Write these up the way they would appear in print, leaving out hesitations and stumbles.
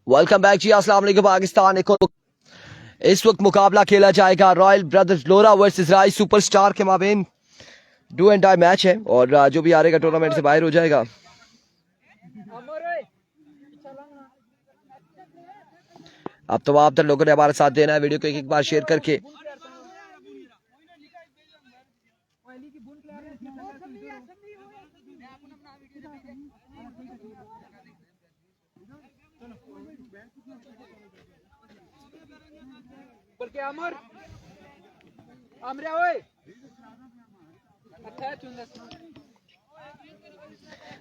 Welcome back जी, अस्सलाम वालेकुम पाकिस्तान। एक और इस वक्त मुकाबला खेला जाएगा रॉयल ब्रदर्स लोरा वर्सेस राइस सुपरस्टार के माबेन। डू एंड डाई मैच है और जो भी हारेगा टूर्नामेंट से बाहर हो जाएगा। अब तो आप लोगों ने हमारे साथ देना है, वीडियो को एक बार शेयर करके।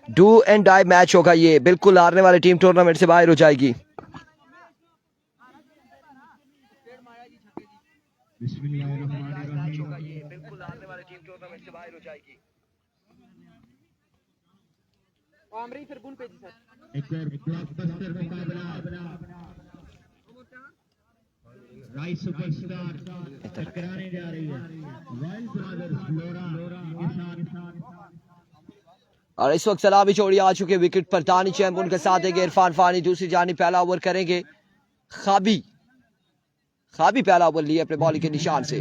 डू एंड डाई मैच होगा ये, बिल्कुल हारने वाली टीम टूर्नामेंट से बाहर हो जाएगी। एक और ब्लॉकबस्टर मुकाबला राइस सुपरस्टार टकराने जा रही है रॉयल ब्रदर्स लोरा के साथ। और इस वक्त सलामी छोड़ी आ चुके विकेट पर दानी चैंप उनके साथ देंगे इरफान फानी। दूसरी जानी पहला ओवर करेंगे खाबी पहला ओवर लिए अपने बॉलिंग के निशान से।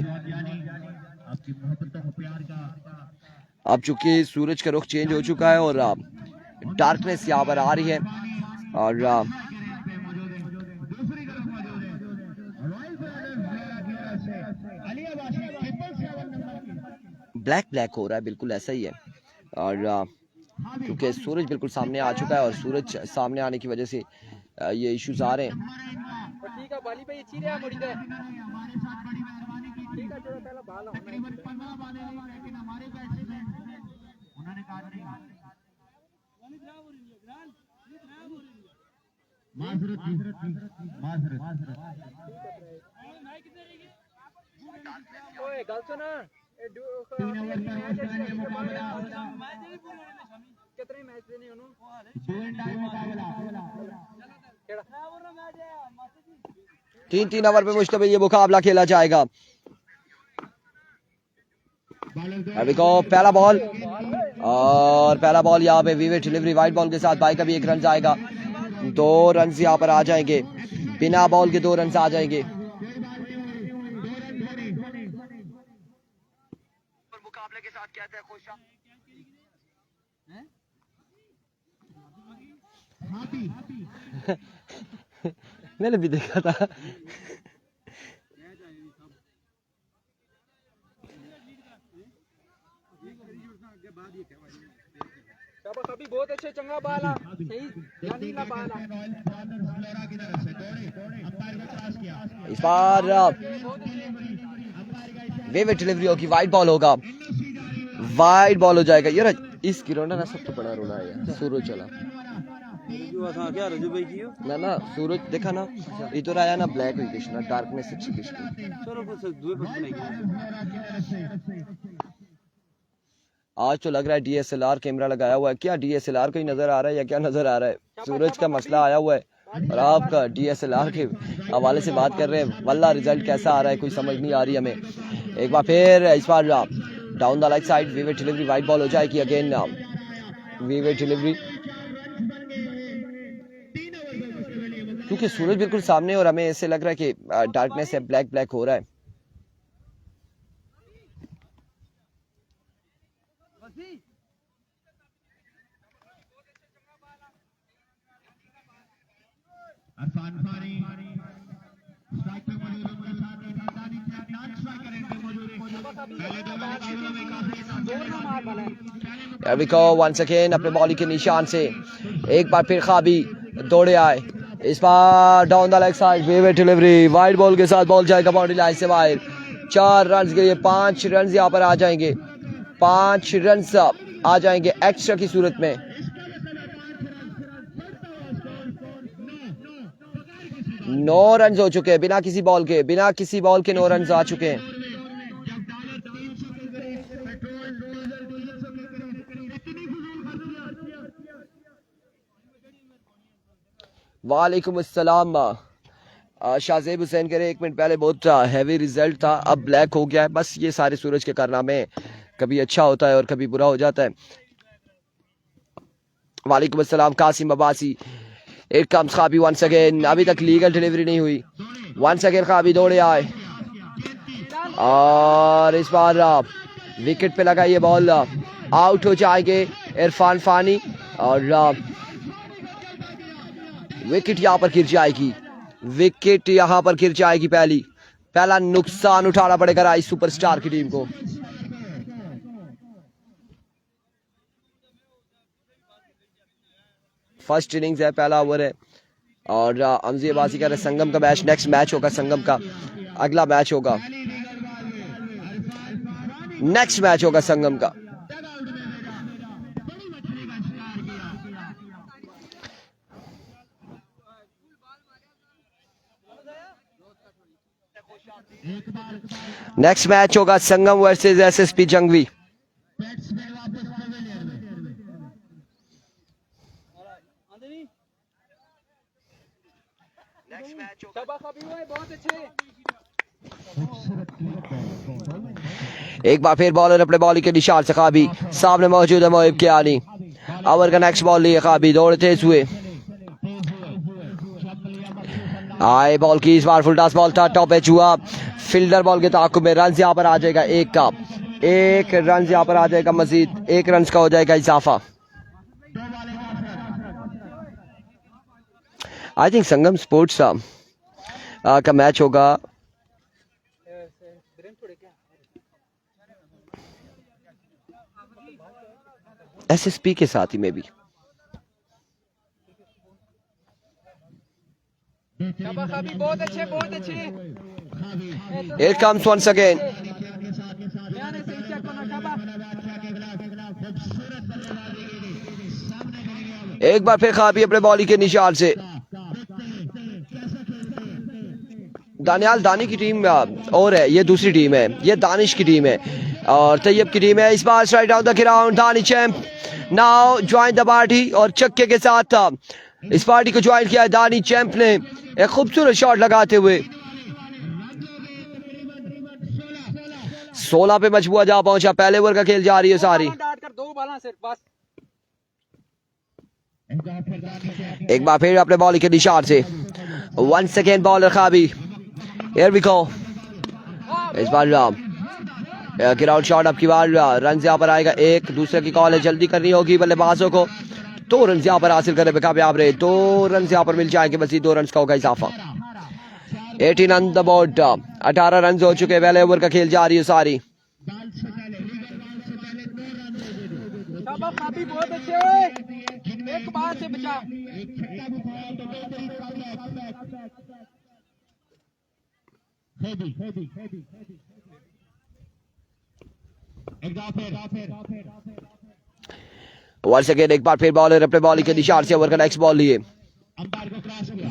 अब चूंकि सूरज का रुख चेंज हो चुका है और डार्कनेस यहाँ पर आ रही है और ब्लैक हो रहा है, बिल्कुल ऐसा ही है। और क्योंकि सूरज बिल्कुल सामने आ चुका है और सूरज सामने आने की वजह से ये इश्यूज आ रहे हैं। तीन ओवर पे मुश्तमिल ये मुकाबला खेला जाएगा। अभी को पहला बॉल और पहला बॉल यहाँ पे विवेट डिलीवरी वाइट बॉल के साथ भाई का भी एक रन आएगा। 2 रन यहाँ पर आ जाएंगे, बिना बॉल के 2 रन आ जाएंगे। मुकाबले के साथ कहते हैं खुश मैंने भी देखा था। अभी बहुत अच्छे चंगा बाला सही नीला बाला। इस बार विवेट डिलीवरी होगी, वाइट बॉल होगा, वाइट बॉल हो जाएगा। यार इस किरोना ना सबसे बड़ा रोना है सूरज चला ना सूरज देखा ना इधर आया ना ब्लैक हुई किश ना डार्कनेस अच्छी किश। आज तो लग रहा है डीएसएलआर कैमरा लगाया हुआ है। क्या डीएसएलआर को ही नजर आ रहा है या क्या नजर आ रहा है? सूरज का मसला आया हुआ है और आपका डीएसएलआर के हवाले से बात कर रहे हैं। वल्ला रिजल्ट कैसा आ रहा है कोई समझ नहीं आ रही हमें। एक बार फिर इस बार down the leg side wayward delivery wide ball हो जाएगी अगेन। विवेट डिलीवरी क्योंकि सूरज बिल्कुल सामने और हमें ऐसे लग रहा है कि डार्कनेस है, ब्लैक हो रहा है। अभी को वंस अगेन अपने बॉलिंग के निशान से एक बार फिर खाबी दौड़े आए। इस बार down the leg side wayward delivery wide ball के साथ बॉल जाएगा बाउंड्री लाइन से बाहर। 4 रन के लिए 5 रन यहाँ पर आ जाएंगे, 5 रन आ जाएंगे एक्स्ट्रा की सूरत में। नौ रन हो चुके हैं बिना किसी बॉल के 9 रन आ चुके हैं। वालेकुम अस्सलाम। शाहजेब हुसैन कह रहे 1 मिनट पहले बहुत हैवी रिजल्ट था, अब ब्लैक हो गया है। बस ये सारे सूरज के कारनामे, कभी अच्छा होता है और कभी बुरा हो जाता है। वालेकुम अस्सलाम Qasim Abbasi. It comes Khabi once again. अभी तक लीगल डिलीवरी नहीं हुई. Once again Khabi दौड़े आए और इस बार विकेट पे लगा ये बॉल. आउट हो जाएंगे इरफान फानी और विकेट यहाँ पर गिर जाएगी. विकेट यहाँ पर गिर जाएगी. पहला नुकसान उठाना पड़ेगा राइस सुपरस्टार की टीम को. फर्स्ट इनिंग्स है, पहला ओवर है और अमजीबाजी कर रहे संगम का मैच. नेक्स्ट मैच होगा संगम का, अगला मैच होगा, नेक्स्ट मैच होगा संगम का. नेक्स्ट मैच होगा संगम वर्सेस एसएसपी जंगवी. बहुत अच्छे. एक बार फिर बॉलर अपने बॉलिंग के निशान से खाबी. सामने मौजूद है मोहिब कियानी. ओवर का नेक्स्ट बॉल लिए खाबी. दौड़े तेज हुए आए. बॉल की इस बार फुल टॉस बॉल था. टॉप एज हुआ. फील्डर बॉल के ताकुब में रन यहाँ पर आ जाएगा. एक रन यहाँ पर आ जाएगा. मजीद 1 रन का हो जाएगा इजाफा. आई थिंक संगम स्पोर्ट्स का मैच होगा. एसएसपी के साथ ही में भी. बहुत अच्छे, बहुत अच्छे. Here comes once again. एक बार फिर खाबी अपने बॉलिंग के निशान से. दानियाल दानी की टीम और है, ये दूसरी टीम है, ये दानिश की टीम है और तैयब की टीम है. इस बार स्ट्राइक डाउन द ग्राउंड. दानी champ now join the party और छक्के के साथ इस पार्टी को ज्वाइन किया है दानी चैंप ने एक खूबसूरत शॉट लगाते हुए. 16 पे मजबूआ जा पहुंचा. पहले ओवर का खेल जारी है सारी. एक बार फिर अपने बॉलिंग के निशान से. One second bowler Khabi. Here we go. इस बार ग्राउंड शॉट अब की बार रन यहाँ पर आएगा. एक दूसरे की कॉल है, जल्दी करनी होगी बल्लेबाजों को. 2 रन यहाँ पर हासिल करने में कामयाब रहे. 2 रन यहाँ पर मिल जाएंगे. बस 2 रन का होगा इजाफा. 18 ऑन द बोर्ड. 18 रन हो चुके. पहले ओवर का खेल जारी है सारी. बहुत अच्छे. एक बार से बचा. वंस अगेन एक बार फिर बॉलर अपने बॉलिंग के निशान से ओवर का नेक्स्ट बॉल लिए.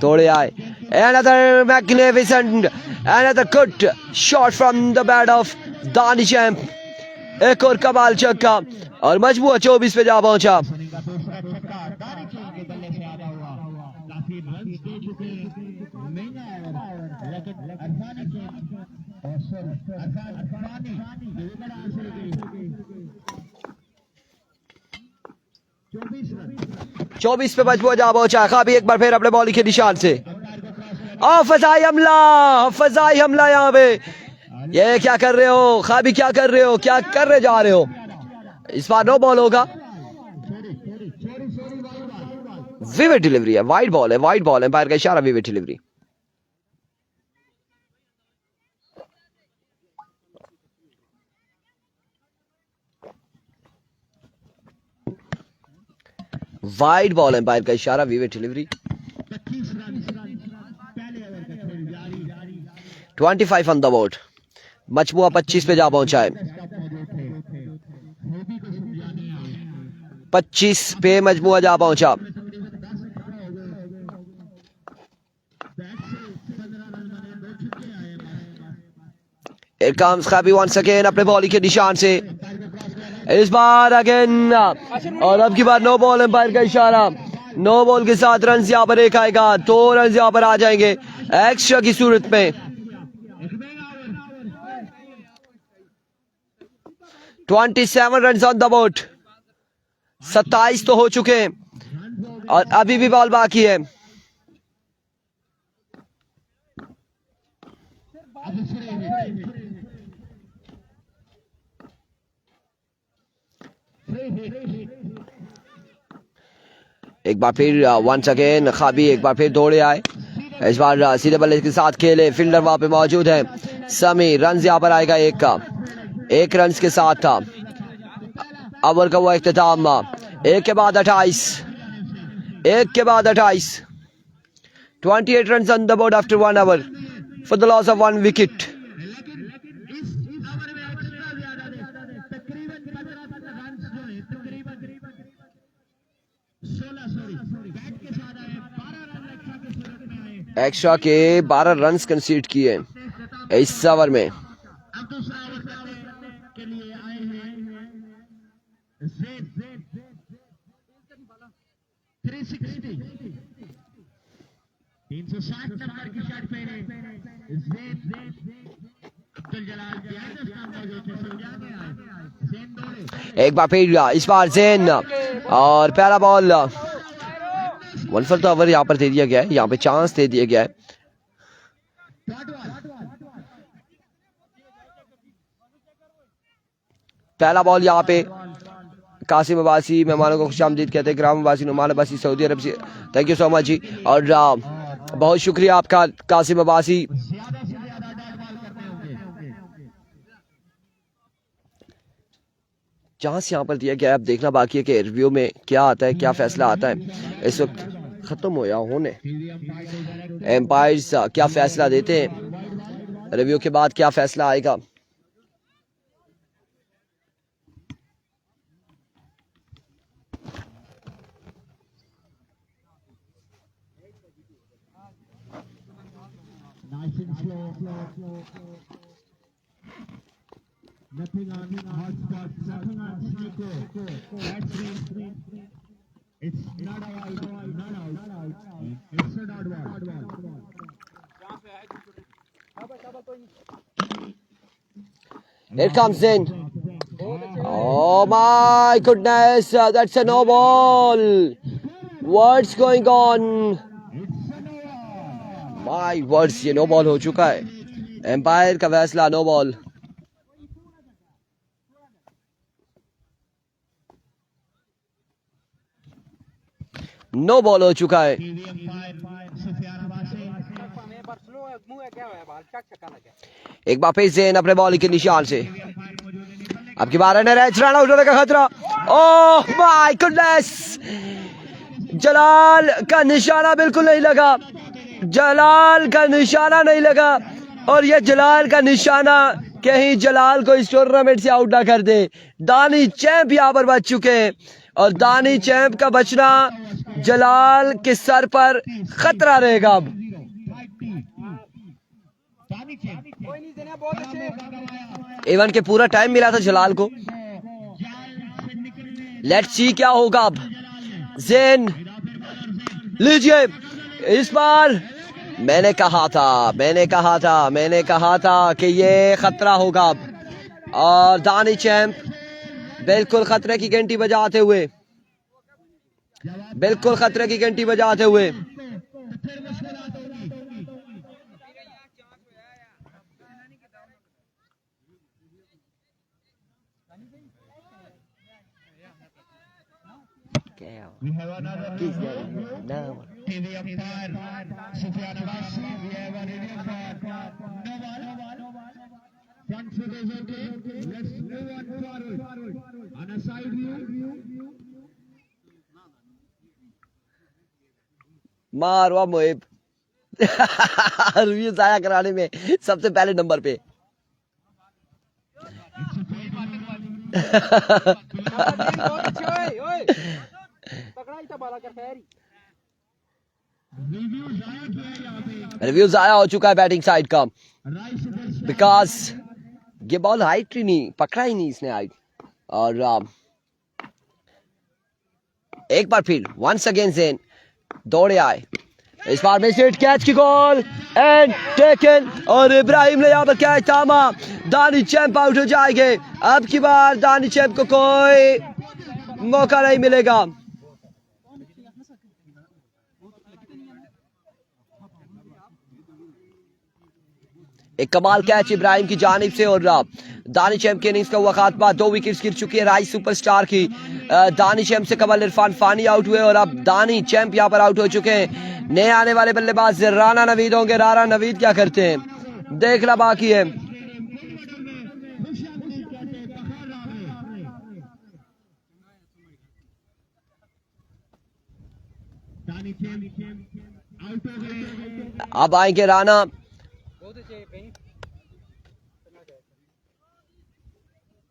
दौड़े आए. Another magnificent, another good shot from the bat of Danish champ. एक और कमाल छक्का और मजबूत 24 पे जा पहुंचा. चौबीस पे मजबूत जा पहुंचा. खाबी एक बार फिर अपने बॉलिंग के निशान से. फजाई हमला यहाँ पे. ये क्या कर रहे हो खाबी, क्या कर रहे हो, क्या करने जा रहे हो. इस बार नो बॉल होगा. विविड डिलीवरी है, वाइड बॉल है, वाइड बॉल है. एम्पायर का इशारा, wayward delivery. Wide ball, umpire का इशारा, wayward delivery. 25 on the board. मजबूआ 25 पे जा पहुंचा है. 25 पे मजबूआ जा पहुंचा. Here comes खाबी once again अपने बॉलिंग के निशान से. इस बार अगेन और अब की बार नो बॉल, एम्पायर का इशारा. नो बॉल के साथ रन यहाँ पर एक आएगा. 2 रन यहाँ पर आ जाएंगे एक्स्ट्रा की सूरत में. 27 रन ऑन द बोर्ड. 27 तो हो चुके हैं और अभी भी बॉल बाकी है. एक बार फिर वंस अगेन खाबी एक बार फिर दौड़े आए। इस बार सीधे बल्ले के साथ खेले, फील्डर वहां पे मौजूद है। समी रन यहाँ पर आएगा एक रन के साथ था ओवर का वो इख्तिताम। एक के बाद 28 28 runs on the board after 1 hour for the loss of 1 wicket. Extra के 12 रन्स कंसीड किए इस ओवर में। के लिए आए हैं 360 360 नंबर की शर्ट पहने अब्दुल जलाल एक बार फिर इस बार जैन और पहला बॉल 1 for the ओवर यहाँ पर दे दिया गया है, यहाँ पे चांस दे दिया गया है। पहला बॉल यहाँ पे कासिम अब्बासी मेहमानों को खुशामदीद कहते हैं, ग्राम अब्बासी नुमान अब्बासी सऊदी अरब से, थैंक यू सो मच जी। और बहुत शुक्रिया आपका कासिम अब्बासी। चांस यहाँ पर दिया गया है, अब देखना बाकी है कि रिव्यू में क्या आता है, क्या फैसला आता है। इस वक्त खत्म हो या होने एम्पायर्स क्या फैसला देते हैं, रिव्यू के बाद क्या फैसला आएगा। Nothing on hot spot, nothing on Sneeko. That's green. It's not out. It's not out. Here comes in. Oh my goodness, that's a no ball. What's going on? My words, ये no ball हो चुका है। Umpire का फैसला no ball. No ball हो चुका है। एक बार फिर जैन अपने बॉल के निशान से, अब की बार रन आउट होने का खतरा। ओह माय गुडनेस, जलाल का निशाना बिल्कुल नहीं लगा, जलाल का निशाना नहीं लगा। और ये जलाल का निशाना कहीं जलाल को इस टूर्नामेंट से आउट ना कर दे। दानी चैंप यहाँ पर बच चुके हैं और दानी चैंप का बचना जलाल के सर पर खतरा रहेगा। अब इवन के पूरा टाइम मिला था जलाल को। लेट्स सी क्या होगा अब। जैन लीजिए, इस बार मैंने कहा था कि ये खतरा होगा अब। और दानी चैंप बिल्कुल खतरे की घंटी बजाते हुए, We have another TV umpire, Sufyan Abbasi. We have a review for no ball. Front foot is okay. Let's move on forward. On a side view. मारवा मोहिब रिव्यू जाया कराने में सबसे पहले नंबर पे। रिव्यू जाया हो चुका है बैटिंग साइड का, बिकॉज ये बॉल हाइट ही नहीं पकड़ा ही नहीं इसने हाइट। और एक बार फिर वंस अगेन जैन दौड़े आए, इस बार में स्ट्रेट कैच की गोल एंड टेकन। और इब्राहिम ने यहाँ पर कैच थामा, दानी चैंप आउट हो जाएंगे। अब की बार दानी चैंप को कोई मौका नहीं मिलेगा। एक कमाल कैच इब्राहिम की जानिब से और दानिश के इनिंग्स का हुआ खात्मा। 2 विकेट्स गिर चुकी है राइस सुपरस्टार की। दानिश से कमल इरफान फानी आउट हुए और अब दानी चैंप यहाँ पर आउट हो चुके हैं। नए आने वाले बल्लेबाज राना नवीद होंगे। राना नवीद क्या करते हैं देखना बाकी है। अब आएंगे राना। बहुत अच्छे कहीं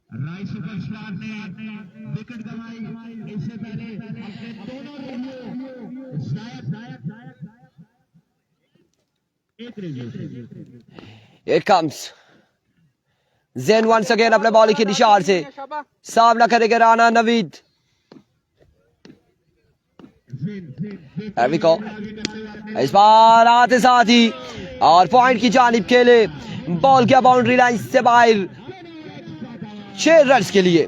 राइस सुपरस्टार ने विकेट गंवाई। इससे पहले अपने दोनों रेडियो शायद एक radio It comes Zain once again अपने बॉलिंग के निशान से सामना करेंगे राना नवीद। इस बार आते साथ ही और पॉइंट की जानिब खेले। बॉल क्या बाउंड्री लाइन से बाहर 6 रन के लिए।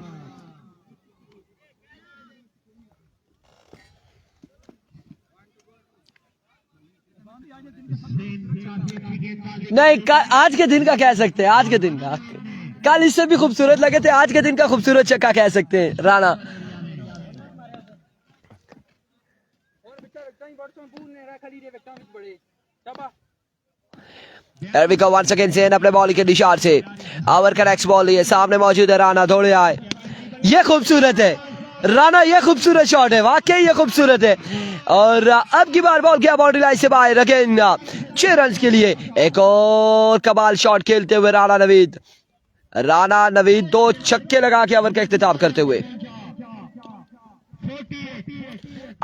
नहीं आज के दिन का कह सकते हैं। आज के दिन का कल इससे भी खूबसूरत लगे थे। आज के दिन का खूबसूरत छक्का कह सकते हैं राणा। once again Zain अपने बॉलिंग के निशान से ओवर का नेक्स्ट बॉल लिए सामने मौजूद है राना। दौड़े आए। ये खूबसूरत है राना। ये खूबसूरत शॉट है वाकई ये खूबसूरत है। और अब की बार बॉल क्या बाउंड्री लाइन से बाहर अगेन 6 रन के लिए। एक और कमाल शॉट खेलते हुए राना नवीद। 2 छक्के लगा के ओवर का इख्तिताम करते हुए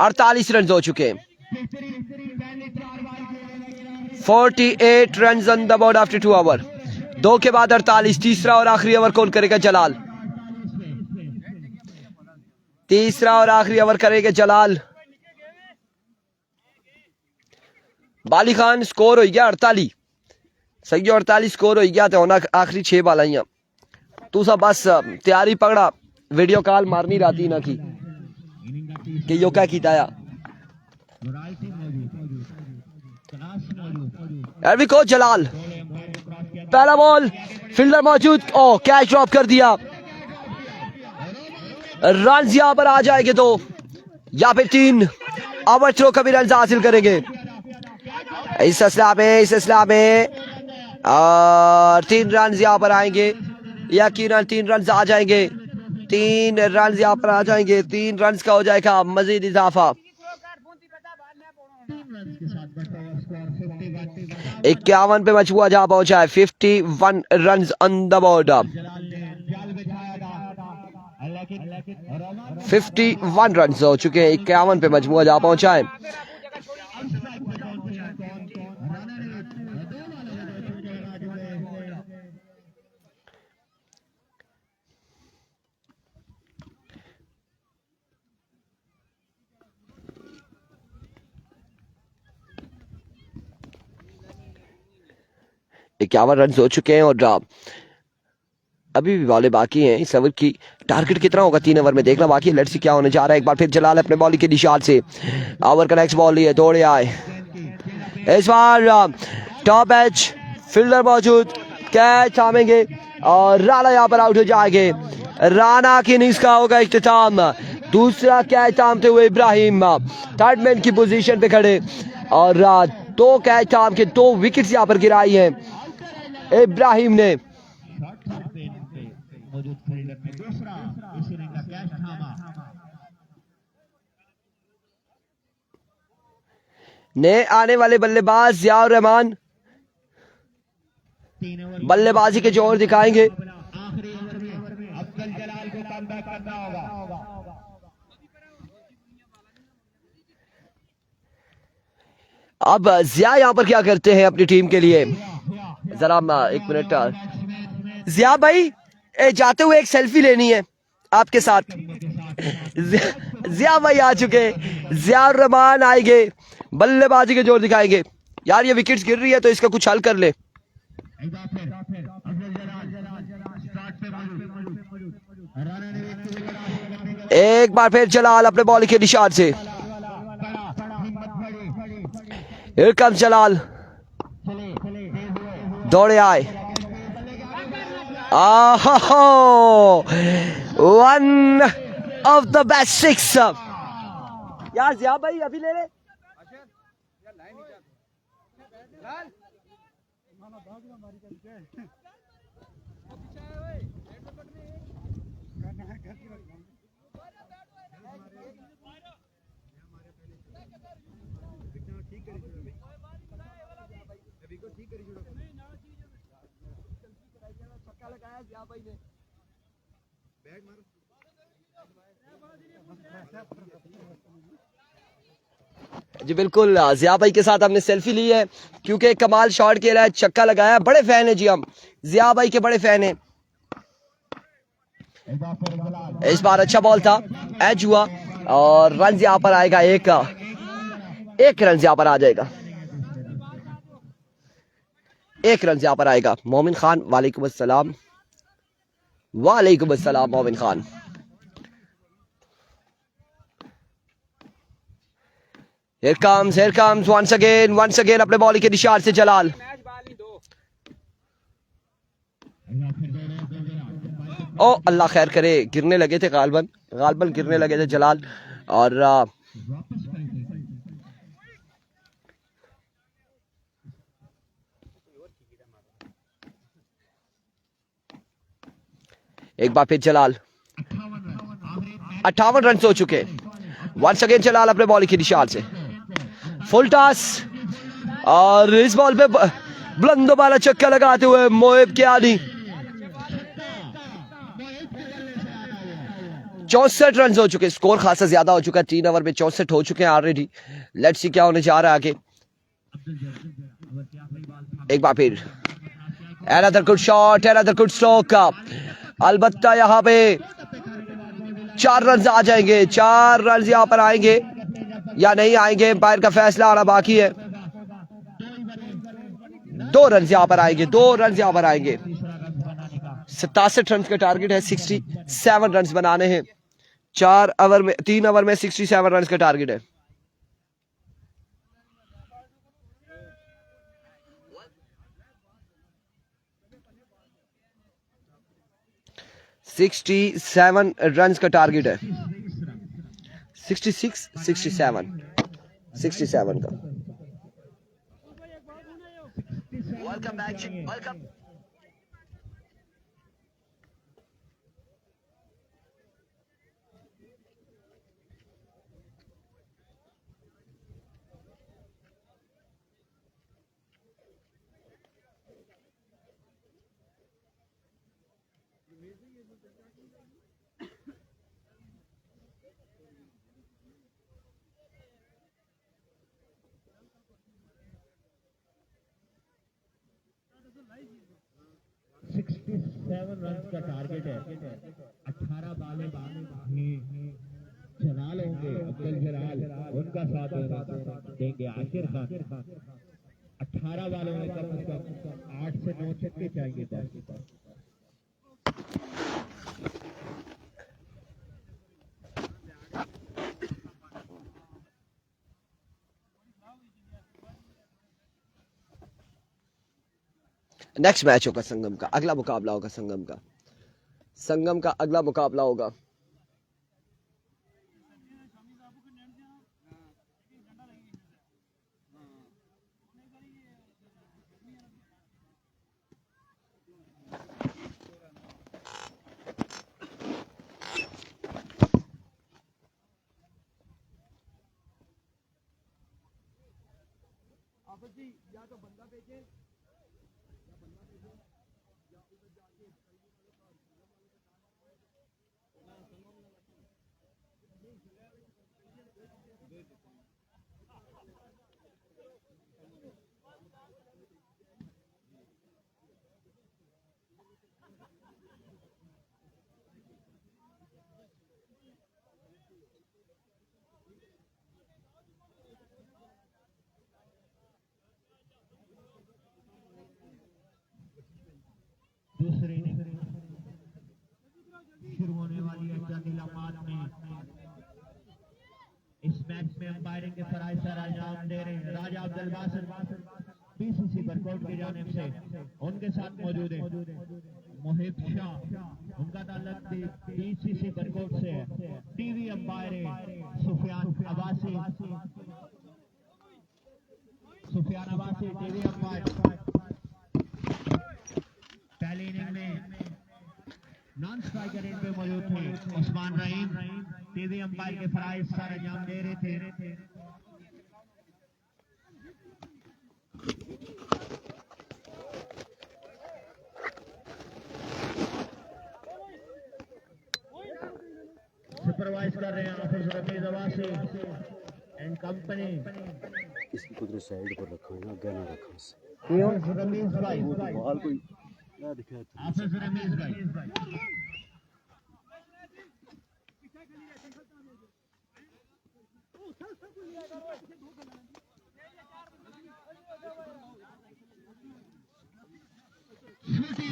48 रन हो चुके हैं। 48 run on the board after 2 over. 2 के बाद 48। तीसरा और आखिरी ओवर कौन करेगा? जलाल। तीसरा और आखिरी ओवर करेंगे जलाल। बाली खान स्कोर हो गया 48। सही 48 स्कोर हो गया तो आखिरी 6 बाल आई। तू सब बस तैयारी पकड़ा वीडियो कॉल मारनी रहती ना की कि यो क्या कीता को जलाल। पहला बॉल फील्डर मौजूद। ओ कैच ड्रॉप कर दिया। रन यहां पर आ जाएंगे 2 या फिर 3। ओवर थ्रो कभी रन हासिल करेंगे इस सिलसिला में। और 3 रन यहां पर आएंगे। यकीनन 3 रन आ जाएंगे। 3 रन यहां पर आ जाएंगे। 3 रन का हो जाएगा मजीद इजाफा। 51 पे मजबूआ जा पहुंचा है। 51 run on the board. 51 run हो चुके हैं। 51 पे मजबूआ जा पहुंचा है। इक्यावन रन हो चुके हैं और अभी भी बॉलें बाकी हैं। इस ओवर की टारगेट कितना होगा 3 ओवर में देखना बाकी है। लेट्स सी क्या होने जा रहा है। एक बार फिर जलाल अपने बॉलिंग के निशान से ओवर का नेक्स्ट बॉल लिए दौड़े आए। इस बार टॉप एज फील्डर मौजूद। कैच थामेंगे और राणा यहाँ पर आउट हो जाएंगे। राणा की इनिंग्स का होगा इख्तिताम। दूसरा कैच थामते हुए इब्राहिम थर्ड मैन की पोजीशन पे खड़े और 2 कैच थाम के 2 विकेट्स यहाँ पर गिराई हैं इब्राहिम ने। नए आने वाले बल्लेबाज जियाउर रहमान बल्लेबाजी के जोर दिखाएंगे। अब जिया यहाँ पर क्या करते हैं अपनी टीम के लिए? जरा 1 मिनट जिया भाई जाते हुए एक सेल्फी लेनी है आपके साथ। जिया भाई आ चुके। जियाउर रहमान आएंगे बल्लेबाजी के जोर दिखाएंगे। यार ये विकेट्स गिर रही है तो इसका कुछ हल कर ले। एक बार फिर जलाल अपने बॉलिंग के निशान से। Here comes जलाल। दौड़े आए। One of the best six. यार जिया भाई अभी ले ले। जी बिल्कुल, जिया भाई के साथ हमने सेल्फी ली है क्योंकि कमाल शॉट खेला है, छक्का लगाया। बड़े फैन है जी हम, जिया भाई के बड़े फैन है। इस बार अच्छा बॉल था, एज हुआ और रन यहाँ पर आएगा। एक रन यहाँ पर आ जाएगा, एक रन यहाँ पर आएगा। मोमिन खान, वालेकुम अस्सलाम। वालेकुम अस्सलाम मोमिन Khan. Here comes once again अपने बॉल के निशान से जलाल। ओ अल्लाह खैर करे, गिरने लगे थे गालबन गिरने लगे थे जलाल। और एक बार फिर जलाल। 58 रन हो चुके। वंस अगेन जलाल अपने बॉल की निशान से फुल टॉस और इस बॉल पे बुलंदो वाला छक्का लगाते हुए मोहिब कियानी। 64 रन हो चुके। स्कोर खासा ज्यादा हो चुका है, 3 ओवर में 64 हो चुके हैं ऑलरेडी। लेट्स सी क्या होने जा रहा है आगे। एक बार फिर another good shot, another good stroke। अलबत्ता यहाँ पे 4 रन आ जाएंगे, 4 रन यहाँ पर आएंगे या नहीं आएंगे, एम्पायर का फैसला आना बाकी है। 2 रन यहाँ पर आएंगे, 2 रन यहाँ पर आएंगे। 67 रन का टारगेट है, 67 रन बनाने हैं। 3 ओवर में 67 रन का टारगेट है। ₹67 रन का टारगेट है। 66, 67 का। Welcome back, welcome. रन का टारगेट है। 18 बालें जलाल होंगे, अब्दुल जलाल उनका साथ देंगे आशिर खान। 18 बालों में कम से कम 8 से 9 छक्के चाहिए बस। नेक्स्ट मैच होगा संगम का, अगला मुकाबला होगा संगम का अगला मुकाबला होगा। या तो बंदा भेजे दूसरी शुरू होने वाली है नीलामात में। इस मैच में अंपायरिंग के फराइज सर अंजाम दे रहे हैं राजा अब्दुल बासिर, बीसीसी पर वर्कआउट की जानिब से उनके साथ मौजूद है मोहित शाह, उनका ताल्लुक DCC वर्कआउट से है। टीवी अंपायर है सुफियान अब्बासी, टीवी अंपायर। पहली इनिंग में नॉन स्ट्राइकर एंड पे मौजूद थे उस्मान रहीम, टीवी अंपायर के फराइज सर अंजाम दे रहे थे। सुपरवाइज कर रहे हैं ऑफिसर रफीज अब्बासी एंड कंपनी। इसकी कुदरत साइड पर रखो ना, आगे ना रखो इसे। रमीज भाई, बॉल कोई ना दिखाए तो ऑफिसर रमीज भाई। छोटी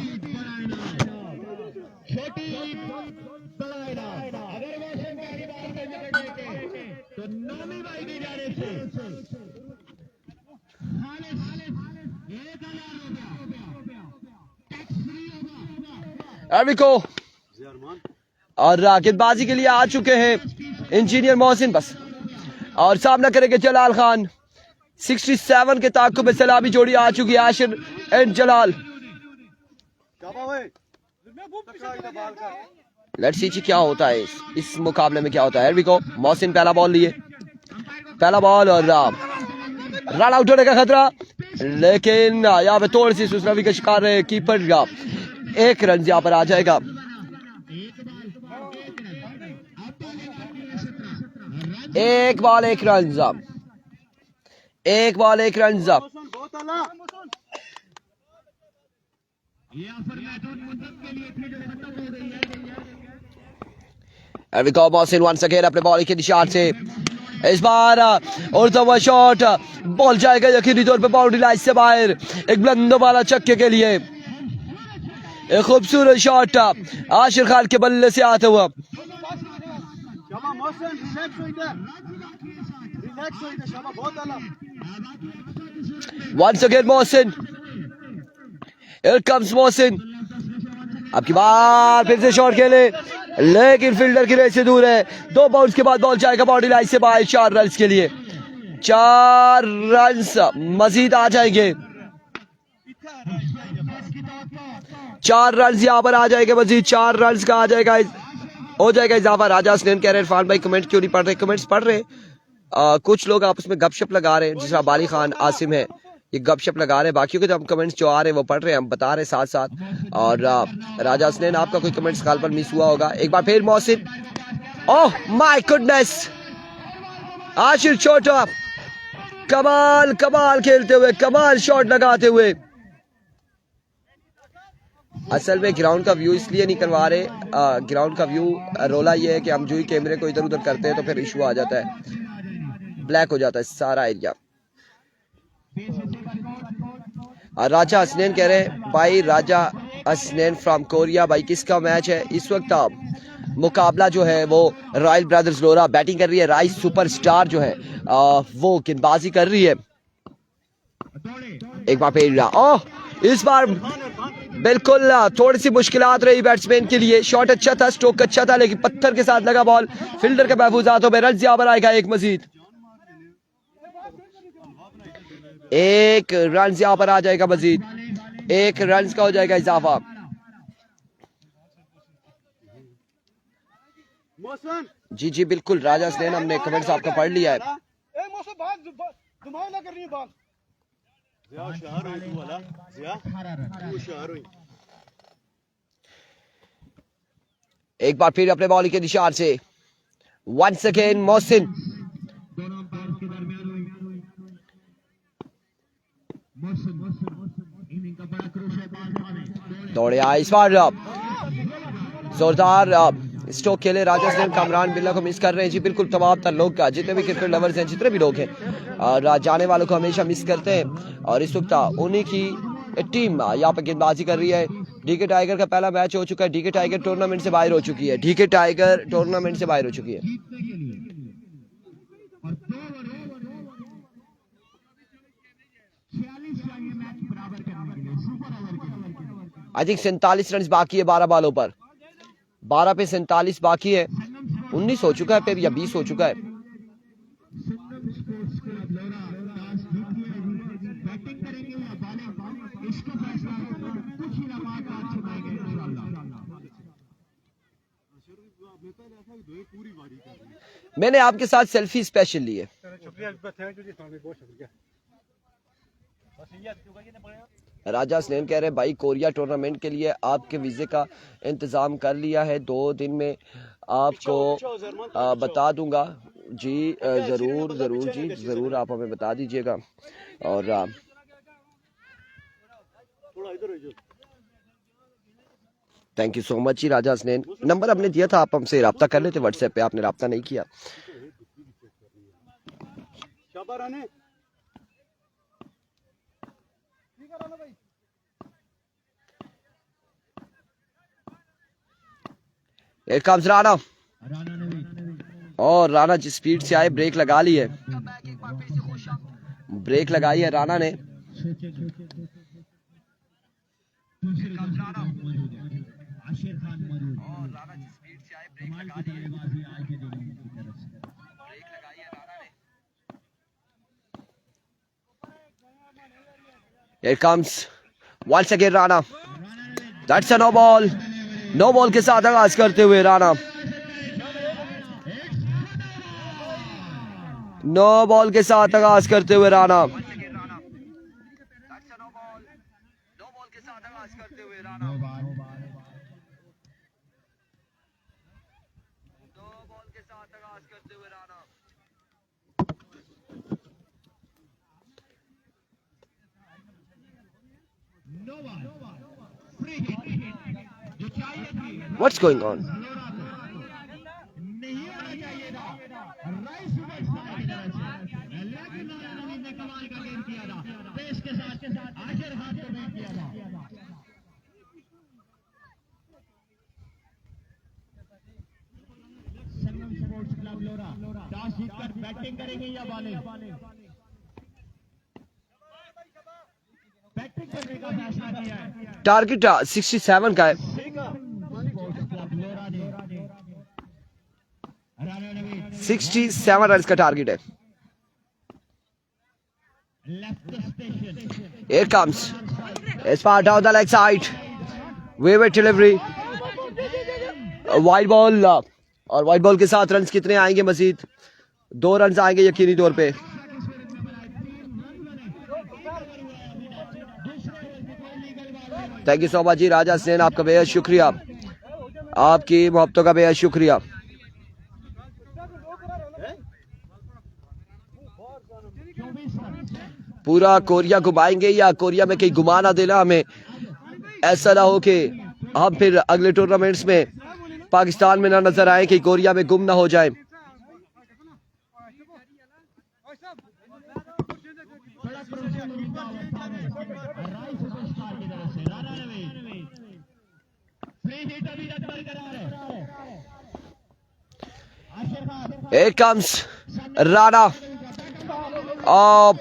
बड़ा अगर वो सरकारी बात करने तो नामी भाई की जानिब से एविको और गेंदबाजी के लिए आ चुके हैं इंजीनियर मोहसिन बस, और सामना करेंगे जलाल खान। 67 के ताक़ुब में सलामी जोड़ी आ चुकी है, Ashir and Jalal. Let's see क्या होता है इस मुकाबले में, क्या होता है। एविको मोहसिन पहला बॉल लिए, पहला बॉल और रन आउट होने का खतरा, लेकिन यहाँ पे थोड़ी सी सुसरवी का शिकार है कीपर का। एक रन यहाँ पर आ जाएगा। एक बॉल एक रन, एक बॉल एक रन। मोहसिन वंस अगेन अपने बॉल के निशान से इस बार उड़ता हुआ शॉट, बॉल जाएगा यकीनी तौर पे बाउंड्री लाइन से बाहर। एक बुलंद वाला छक्के के लिए एक खूबसूरत शॉट आशिर खान के बल्ले से आता हुआ। Once again Mohsin, here comes Mohsin. अब की बार फिर से शॉट खेले, लेकिन फील्डर की रेस से दूर है। 2 बाउंस के बाद बॉल जाएगा बाउंड्री लाइन से बाहर। 4 रन के लिए 4 रन मजीद आ जाएंगे। 4 रन यहाँ पर आ जाएंगे मजीद, 4 रन का आ जाएगा, हो जाएगा इजाफा। राजा हसनैन कह रहे हैं इरफान भाई कमेंट क्यों नहीं पढ़ रहे? कमेंट्स पढ़ रहे, कुछ लोग आपस में गपशप लगा रहे हैं, जिसका बाली खान आसिम है ये गपशप लगा रहे हैं। बाकियों के तो हम कमेंट्स जो आ रहे हैं वो पढ़ रहे हैं, हम बता रहे हैं साथ साथ। और राजा हसनैन आपका कोई कमेंट्स कॉल पर मिस हुआ होगा। एक बार फिर Mohsin, oh my goodness, Ashir छोटा कमाल कमाल खेलते हुए, कमाल शॉट लगाते हुए। असल में ग्राउंड का व्यू इसलिए नहीं करवा रहे, ग्राउंड का व्यू रोला ये है कि हम जो ही कैमरे को इधर उधर करते हैं तो फिर इशू आ जाता है, ब्लैक हो जाता है सारा एरिया। राजा हसनैन कह रहे हैं भाई, राजा हसनैन फ्रॉम कोरिया भाई किसका मैच है इस वक्त? मुकाबला जो है वो रॉयल ब्रदर्स लोरा बैटिंग कर रही है, राइस सुपरस्टार जो है वो गेंदबाजी कर रही है। एक बार फिर ओह इस बार बिल्कुल थोड़ी सी मुश्किलात रही बैट्समैन के लिए। शॉट अच्छा था, स्ट्रोक अच्छा था, लेकिन पत्थर के साथ लगा बॉल, फील्डर के महफूजातों में। रन यहाँ पर आएगा एक मजीद, एक रन यहाँ पर आ जाएगा मजीद, 1 रन का हो जाएगा इजाफा। जी जी बिल्कुल राजा हसनैन, हमने कमेंट्स आपका पढ़ लिया है। एक बार फिर अपने बॉलिंग के निशान से वंस अगेन मोहसिन, दौड़े आए इस बार, जोरदार स्ट्रोक खेले राजा हसनैन। कामरान बिल्ला को मिस कर रहे हैं जी बिल्कुल, तमाम तर लोग का, जितने भी क्रिकेट लवर्स हैं, जितने भी लोग हैं, और जाने वालों को हमेशा मिस करते हैं। और इस वक्त उन्हीं की टीम यहाँ पर गेंदबाजी कर रही है। डीके टाइगर का पहला मैच हो चुका है, डीके टाइगर टूर्नामेंट से बाहर हो चुकी है, डीके टाइगर टूर्नामेंट से बाहर हो चुकी है। आई थिंक 47 रन बाकी है 12 बॉलों पर। 12 पे 47 बाकी है। 19 हो चुका है फिर या 20 हो चुका है। मैंने आपके साथ सेल्फी स्पेशल ली है। राजा हसनैन कह रहे हैं भाई कोरिया टूर्नामेंट के लिए आपके वीज़े का इंतज़ाम कर लिया है, 2 दिन में आपको बता दूंगा जी। ज़रूर ज़रूर जी ज़रूर आप हमें बता दीजिएगा। और थैंक यू सो मच जी राजा हसनैन। नंबर आपने दिया था, आप हमसे रब्ता कर लेते व्हाट्सएप पे, आपने रब्ता नहीं किया। Here comes राणा, और राणा जिस स्पीड से आए ब्रेक लगा ली है, ब्रेक लगाई है राणा ने। Here comes once again Rana, that's a no ball, no ball के साथ आगाज करते हुए राणा, नो बॉल के साथ आगाज करते हुए Rana. What's going on? Toss जीतकर बैटिंग करेंगे या बॉलिंग? बैटिंग करने का फैसला किया है। टारगेट 67 का है। 67 रन का टारगेट है। Here comes it's far down the leg side, wayward delivery, wide ball, और वाइड बॉल के साथ रन्स कितने आएंगे? मजीद 2 रन आएंगे यकीनी तौर पे। थैंक यू सो मच जी राजा हसनैन, आपका बेहद शुक्रिया, आपकी मोहब्बतों का बेहद शुक्रिया। पूरा कोरिया घुमाएंगे या कोरिया में कहीं घुमा ना देना हमें, ऐसा ना हो कि हम फिर अगले टूर्नामेंट्स में पाकिस्तान में ना नजर आए, कि कोरिया में गुम ना हो जाए। Here comes Rana,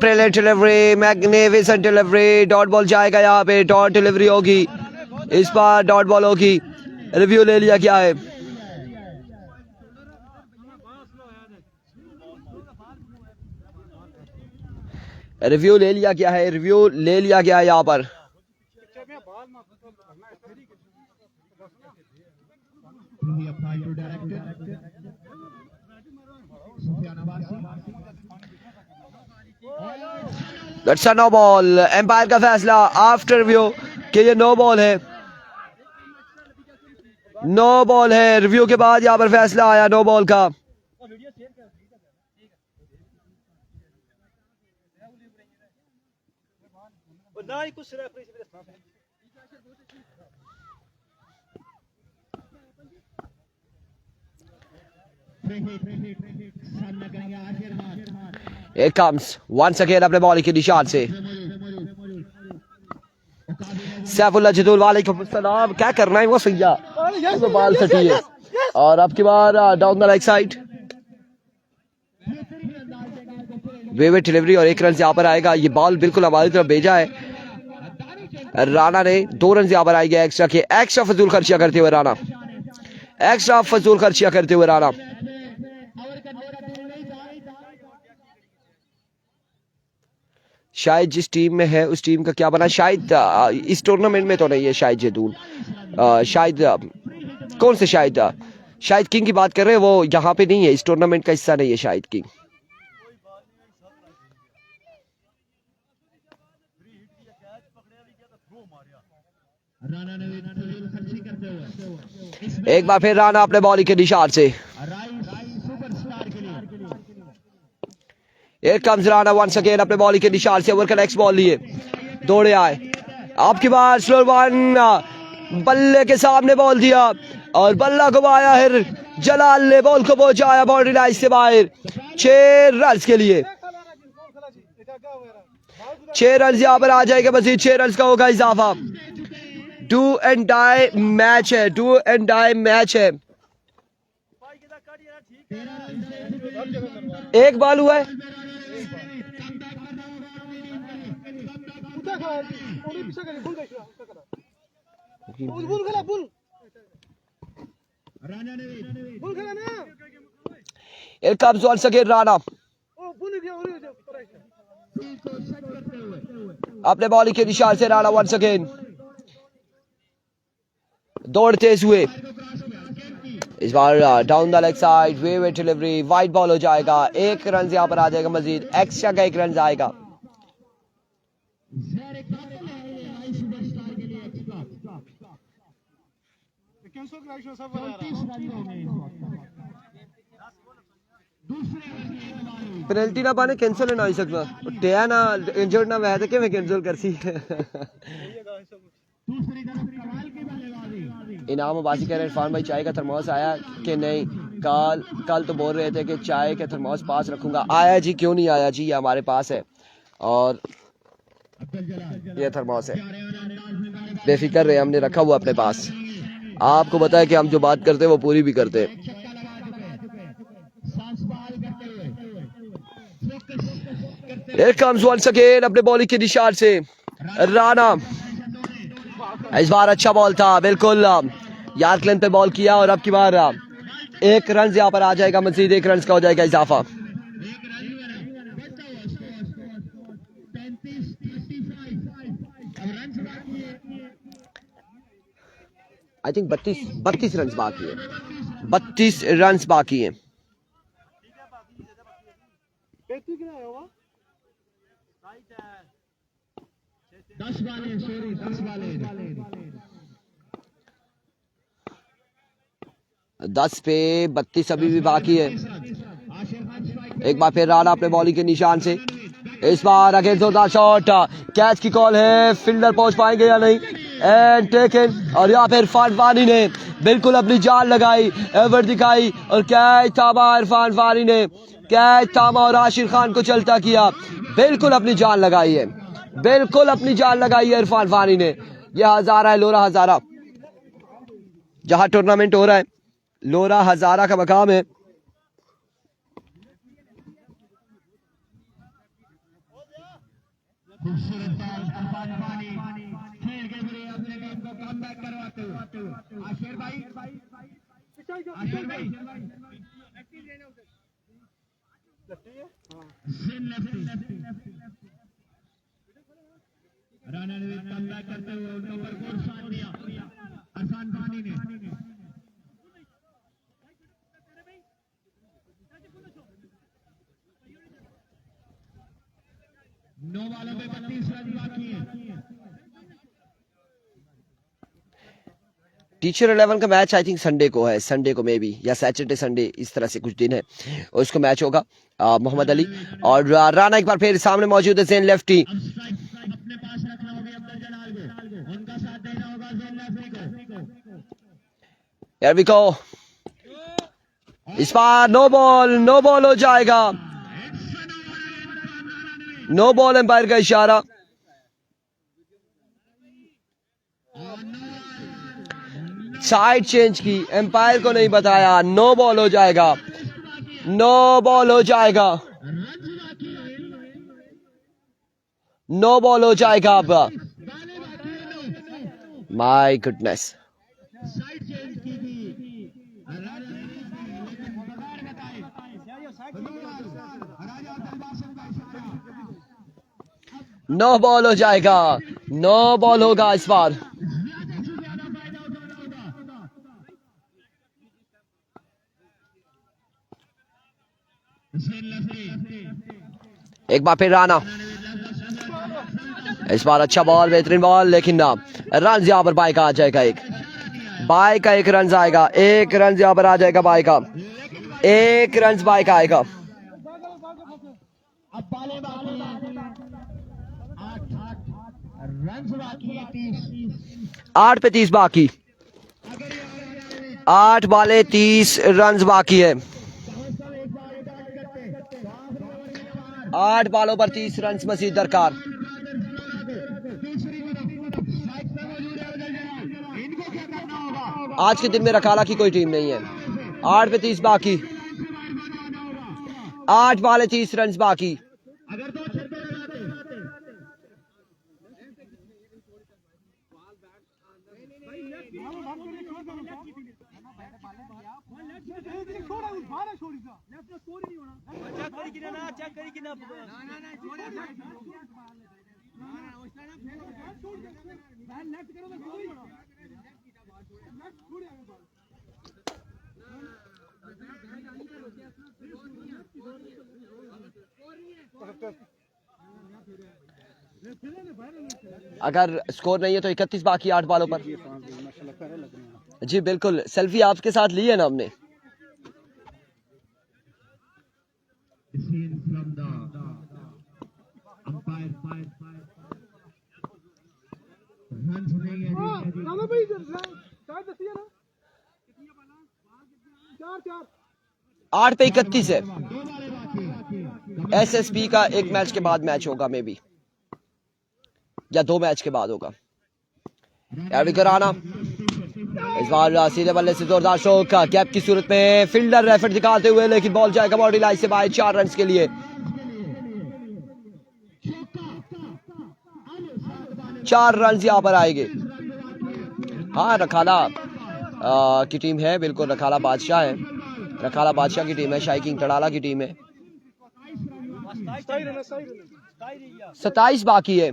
brilliant delivery, magnificent delivery, dot ball जाएगा, यहाँ पे डॉट डिलीवरी होगी, इस बार डॉट बॉल होगी। रिव्यू ले लिया क्या है? रिव्यू ले लिया क्या है? रिव्यू ले लिया गया है यहाँ पर। That's a no ball। Empire का फैसला आफ्टर रिव्यू कि ये नो बॉल है, नो बॉल है। रिव्यू के बाद यहाँ पर फैसला आया नो बॉल का। Here comes once again अपने बॉलिंग के निशान से सैफुल्लाह जदूल, वालेकुम अस्सलाम। क्या करना है वो सैया, वो बाल सटी है। और अब की बार down the leg side, wayward delivery और 1 रन यहाँ पर आएगा। ये बॉल बिल्कुल हमारी तरफ भेजा है राणा ने। 2 रन यहाँ पर आएंगे एक्स्ट्रा के। एक्स्ट्रा फजूल खर्चिया करते हुए राणा, एक्स्ट्रा फजूल खर्चिया करते हुए राणा। शायद जिस टीम में है उस टीम का क्या बना, शायद इस टूर्नामेंट में तो नहीं है शायद जैदूल, शायद कौन से शायद किंग की बात कर रहे हैं, वो यहाँ पे नहीं है, इस टूर्नामेंट का हिस्सा नहीं है शायद किंग। एक बार फिर राणा अपने बॉलिंग के निशान से। Here comes Rana once again अपने बॉलिंग के निशान से। ओवर का नेक्स्ट बॉल लिए दौड़े आए, आपकी बार स्लो वन, बल्ले के सामने बॉल दिया और बल्ला घुमाया है जलाल ने, बॉल को पहुंचाया बाउंड्री लाइन से बाहर। 6 रन के लिए 6 रन यहाँ पर आ जाएगा मजीद। 6 रन का होगा इजाफा। डू एंड डाई मैच है, डू एंड डाई मैच है। एक बॉल हुआ है, Here comes once again Rana अपने बॉलिंग के निशान से। राणा once again दौड़ते हुए, इस बार down the leg side, wayward delivery, wide ball हो जाएगा। 1 रन यहाँ पर आ जाएगा मजीद, एक्स्ट्रा का 1 रन आएगा। पेनल्टी ना पाने कैंसिल ना हो सकता, टेया ना इंजर्ड ना वह के मैं कैंसिल कर सी। इनाम अब्बासी कह रहे हैं इरफान भाई चाय का थर्मोस आया कि नहीं। कल तो बोल रहे थे कि चाय का थर्मोस पास रखूंगा। आया जी, क्यों नहीं आया जी, ये हमारे पास है और ये थर्मोस है, बेफिक्र रहे, हमने रखा हुआ अपने पास। आपको पता है कि हम जो बात करते हैं वो पूरी भी करते हैं। Here comes once again अपने बॉलिंग के निशान से राणा। इस बार अच्छा बॉल था, बिल्कुल यार्क लेंथ पे बॉल किया और अब की बार 1 रन यहाँ पर आ जाएगा मजीद। 1 रन का हो जाएगा इजाफा। आई थिंक 32 रन बाकी है, 32 रन बाकी है। दस पे 32 अभी भी बाकी है। एक बार फिर राणा अपने बॉलिंग के निशान से। इस बार अगेन जोरदार शॉट, कैच की कॉल है, फील्डर पहुंच पाएंगे या नहीं, एंड टेकन। और यहाँ फिर इरफान वानी ने बिल्कुल अपनी जान लगाई, एवर दिखाई और कैच थामा। इरफान वानी ने कैच थामा और आशिर खान को चलता किया, बिल्कुल अपनी जान लगाई है, बिल्कुल अपनी जान लगाई है इरफान वानी ने। यह हजारा है, लोरा हजारा, जहां टूर्नामेंट हो रहा है, लोरा हजारा का मकाम है। राणा ने कमबैक करते हुए उनके ऊपर गोल साथ दिया इरफान वानी ने। नौ बॉलों में 32 रन बाकी हैं। टीचर 11 का मैच आई थिंक संडे को है, संडे को मे बी, या सैटरडे संडे, इस तरह से कुछ दिन है और उसको मैच होगा। मोहम्मद अली और राणा एक बार फिर सामने मौजूद है, ज़ेन लेफ्टी। अपने पास रखना होगा अब्दुल जलाल को, उनका साथ देना होगा ज़ेन लेफ्टी को। Here we go। इस बार नो बॉल हो जाएगा, नो बॉल एम्पायर का इशारा। साइड चेंज की, एम्पायर को नहीं बताया, नो बॉल हो जाएगा, नो बॉल हो जाएगा। नो बॉल हो जाएगा अब। माय गुडनेस, साइड चेंज की थी नो बॉल हो जाएगा, नो बॉल होगा इस बार। एक बार फिर राणा, इस बार अच्छा बॉल, बेहतरीन बॉल, लेकिन ना रन यहाँ पर बाई का आ जाएगा। बाई का एक रन आएगा, एक रन यहाँ पर आ जाएगा बाई का, एक रन बाई का आएगा। अब बाले बाकी 8 रन बाकी है, 8 पे 30 बाकी, 8 बाले 30 रन बाकी है। 8 बालों पर 30 रन मजीद दरकार। आज के दिन में रखाला की कोई टीम नहीं है। 8 पे 30 बाकी, 8 बाले 30 रन बाकी। अगर स्कोर नहीं है तो 31 बाकी 8 बालों पर। जी बिल्कुल, सेल्फी आपके साथ ली है ना हमने। आठ पे 31 है। एसएसपी का एक मैच के बाद मैच होगा, मे बी, या 2 मैच के बाद होगा। राणा इस बार सीधे बल्ले से जोरदार शॉट, कैप की सूरत में फील्डर एफर्ट दिखाते हुए, लेकिन बॉल जाएगा बॉडी लाइन से बाहर 4 रन के लिए। 4 रन यहाँ पर आएंगे। हाँ, रखाला की टीम है, बिल्कुल रखाला बादशाह है, रखाला बादशाह की टीम है, शाही किंग तड़ाला की टीम है। 27 बाकी है।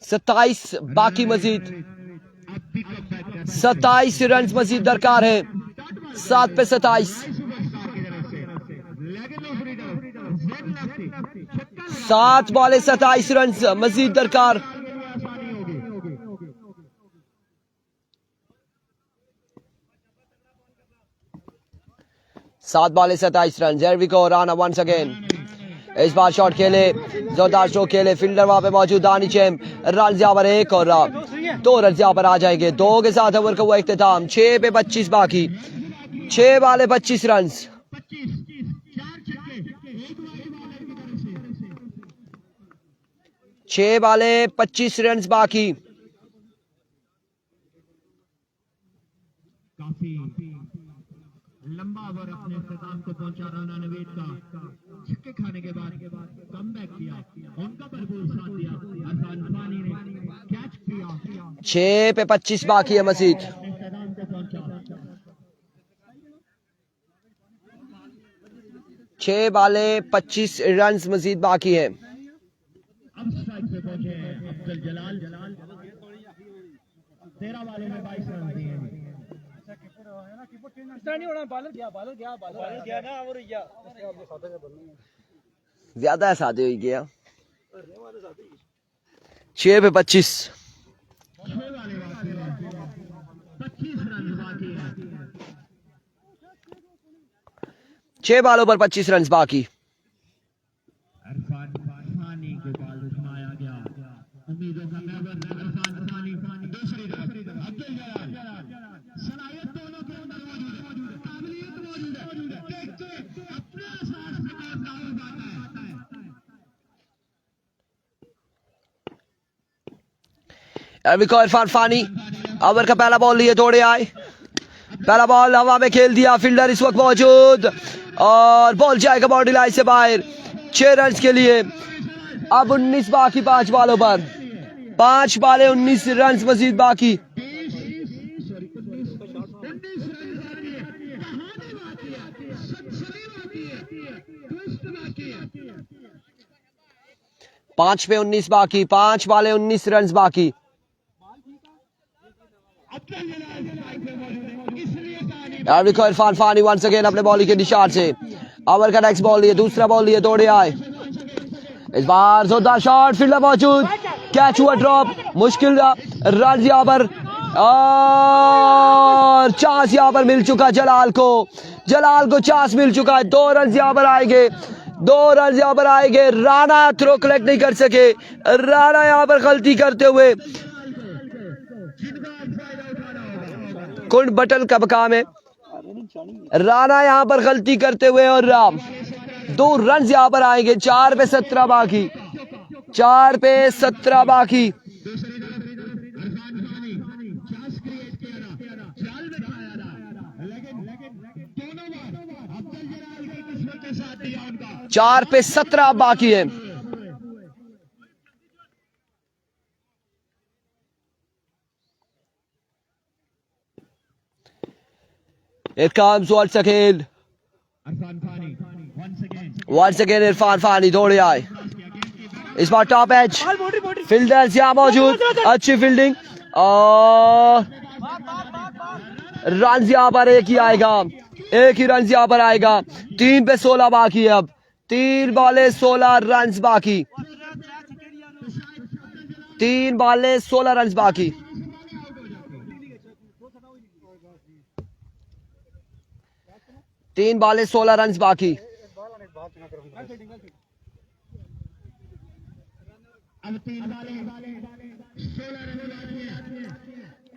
सत्ताईस बाकी मजीद, 27 रन मजीद दरकार है। 7 पे 27, 7 बॉले 27 रन मजीद दरकार। सात बॉले 27 run. There we go, Rana once again। इस बार शॉट खेले, जोरदार शॉट खेले, फील्डर वहां पे मौजूद दानी चैम। रन यहाँ पर 1 और 2 रन यहाँ पर आ जाएंगे। 2 के साथ ओवर का हुआ इख्तिताम। 6 पे 25 बाकी, 6 बॉले 25 रन। 6 बॉले 25 रन बाकी। काफी लंबा ओवर अपने इख्तिताम को पहुंचा राणा नवेद का। छक्के खाने के बाद कमबैक किया, उनका भरपूर साथ दिया। अरफान फानी ने कैच किया। 6 पे 25 बाकी है मजीद। 6 बॉले 25 रन मजीद बाकी है। अब स्ट्राइक पे पहुंचे अब्दुल जलाल। 13 बॉलों में 22 रन दिए। ज्यादा है, सादे हो गया। 6 पे 25, 6 बॉलों पर 25 रन बाकी। अरफान फानी को बॉल उठाया गया। उम्मीदों का महवर अरफान फानी। दूसरी तरफ अब्दुल जलाल। सलाहियत दोनों के अंदर मौजूद है, काबिलियत मौजूद है। देखते अपना साथ आता है। एरविको इरफान फानी ओवर का पहला बॉल लिए दौड़े आए, पहला बॉल हवा में खेल दिया, फील्डर इस वक्त मौजूद और बॉल जाएगा बाउंड्री लाइन से बाहर 6 रन के लिए। अब 19 बाकी 5 बॉलों पर, 5 बॉलें 19 रन मजीद बाकी। पांच पे 19 बाकी, 5 बॉलें 19 रन बाकी। इरफान फानी वंस अगेन अपने बॉलिंग के निशान से ओवर का नेक्स्ट बॉल लिए, दूसरा बॉल लिए दौड़े आए, इस बार जोरदार शॉट, फील्डर मौजूद, कैच हुआ ड्रॉप, मुश्किल रन यहाँ पर और चांस यहाँ पर मिल चुका जलाल को चांस मिल चुका है। 2 रन यहाँ पर आएंगे, 2 रन यहाँ पर आएंगे। राणा थ्रो कलेक्ट नहीं कर सके, राणा यहाँ पर गलती करते हुए, कुंड बटन का काम है, राणा यहाँ पर गलती करते हुए और 2 रन यहाँ पर आएंगे। 4 पे 17 बाकी, 4 पे 17 बाकी। चार पे 17 बाकी है। It comes once again Irfan Fani दौड़े आए, इस बार टॉप एज, फील्डर्स यहाँ मौजूद, अच्छी फील्डिंग और रन यहाँ पर एक ही आएगा, एक ही रन यहाँ पर आएगा। 3 पे 16 बाकी है, अब 3 बॉलें 16 रन बाकी, 3 बॉलें 16 रन बाकी। तीन बॉलें 16 रन बाकी।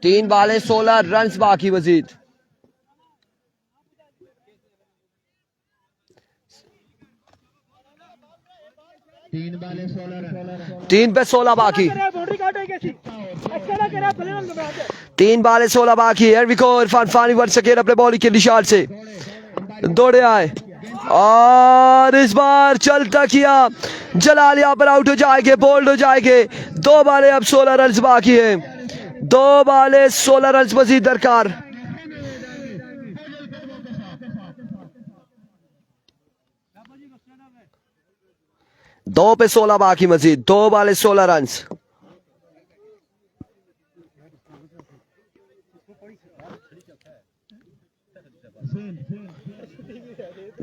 3 बॉलें 16 रन बाकी मजीद। 3 पे 16 बाकी, 3 बॉलें 16 बाकी। एरविको इरफान फानी वन सेकेंड अपने बॉलिंग के निशान से दौड़े आए और इस बार चलता किया, जलाल यहाँ पर आउट हो जाएंगे, बोल्ड हो जाएंगे। 2 बॉलें अब 16 रन बाकी है, 2 बॉलें 16 रन मजीद दरकार। दो पे 16 बाकी मजीद, 2 बॉलें 16 रन।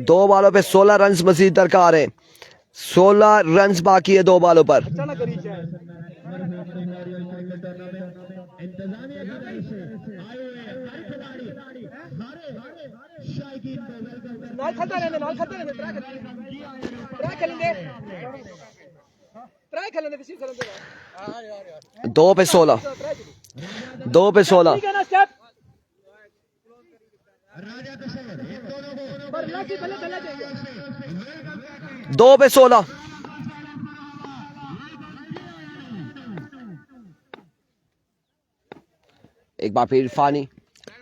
2 बॉलों पे 16 रन मजीद दरकार है, 16 रन बाकी है 2 बॉलों पर। दो पे 16, 2 पे 16, 2 पे 16। एक बार फिर फानी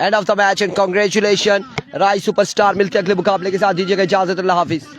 end of the match and congratulation Rai superstar. मिलते अगले मुकाबले के साथ, दीजिएगा इजाजत, अल्लाह हाफिज।